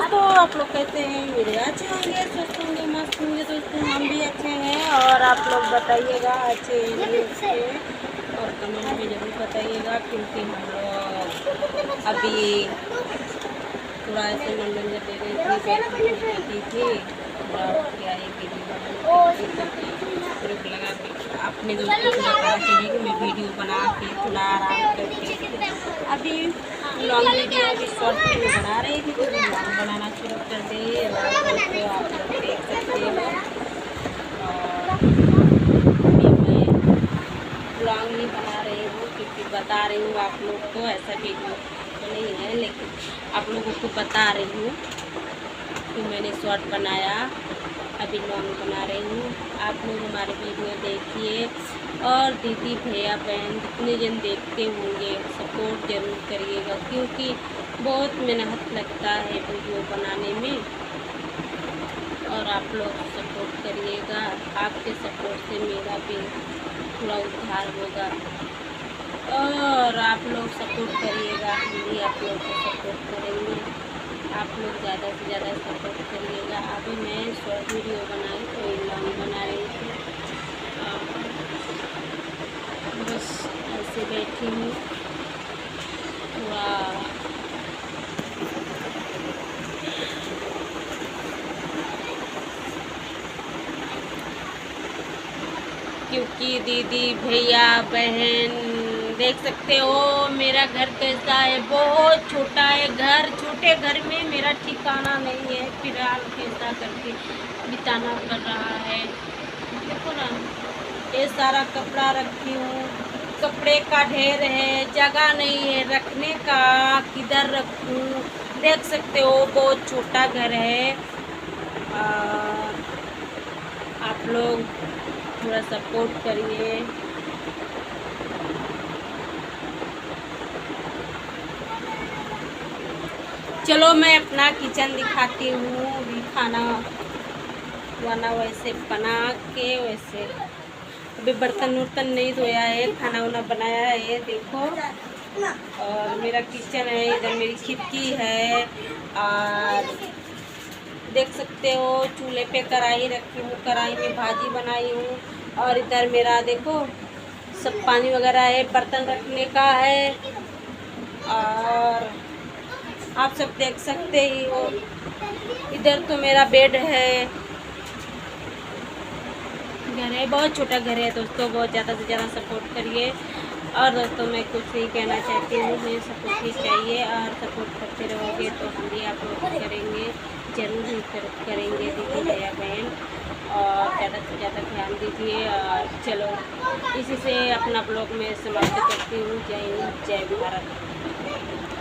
दोस्तों, आप लोग कहते हैं मेरे अच्छे होंगे, स्वस्थ होंगे, मस्त होंगे। दोस्तों हम भी अच्छे हैं और आप लोग बताइएगा अच्छे हैं अच्छे और कमेंट में ज़रूर बताइएगा, क्योंकि हम लोग अभी थोड़ा ऐसे मनोरंजन दे रही थी, बैठी थी, थोड़ा उठ के आई वीडियो लगा के अपने दोस्तों को बताना चाहिए कि मैं वीडियो बना के थोड़ा आराम करके अभी लॉन्ग वीडियो अभी शॉर्ट वीडियो बना रही थी, तो लॉन्ग बनाना शुरू कर दिए। दोस्तों आप लोग देख सकते हो और अभी मैं लॉन्ग ही बना रही हूँ, क्योंकि बता रही हूँ आप लोग को, ऐसा वीडियो तो नहीं है लेकिन आप लोगों को बता रही हूँ कि मैंने शॉर्ट बनाया, अभी लॉन्ग बना रही हूँ। आप लोग हमारे वीडियो देखिए और दीदी भैया बहन जितने जन देखते होंगे सपोर्ट ज़रूर करिएगा, क्योंकि बहुत मेहनत लगता है वीडियो बनाने में और आप लोग सपोर्ट करिएगा। आपके सपोर्ट से मेरा भी थोड़ा उद्धार होगा और आप लोग सपोर्ट करिएगा, हम भी आप लोग को सपोर्ट करेंगे। आप लोग ज़्यादा से ज़्यादा सपोर्ट करिएगा। अभी मैं शॉर्ट वीडियो बनाई तो लॉन्ग बना रही थी, बस ऐसे बैठी हूँ थोड़ा क्योंकि दीदी भैया बहन देख सकते हो मेरा घर कैसा है, बहुत छोटा है घर। छोटे घर में मेरा ठिकाना नहीं है, फिलहाल कैसा करके बिताना पड़ रहा है। देखो ना, ये सारा कपड़ा रखी हूँ, कपड़े का ढेर है, जगह नहीं है रखने का, किधर रखूँ। देख सकते हो बहुत छोटा घर है। आप लोग थोड़ा सपोर्ट करिए। चलो मैं अपना किचन दिखाती हूँ। अभी खाना वाना वैसे बना के, वैसे अभी बर्तन वर्तन नहीं धोया है, खाना वाना बनाया है, ये देखो। और मेरा किचन है, इधर मेरी खिड़की है और देख सकते हो चूल्हे पे कढ़ाई रखी हूँ, कढ़ाई में भाजी बनाई हूँ। और इधर मेरा देखो सब पानी वगैरह है, बर्तन रखने का है। और आप सब देख सकते ही हो, इधर तो मेरा बेड है। घर है, बहुत छोटा घर है दोस्तों, बहुत ज़्यादा से ज़्यादा सपोर्ट करिए। और दोस्तों मैं कुछ ही कहना चाहती हूँ, मुझे सपोर्ट ही चाहिए और सपोर्ट करते रहोगे तो हम भी आप लोग करेंगे, ज़रूर ही करेंगे दीदी भैया बहन। और ज़्यादा से ज़्यादा ध्यान दीजिए। और चलो इसी से अपना ब्लॉग में समाप्त करती हूँ। जय हिंद, जय भारत।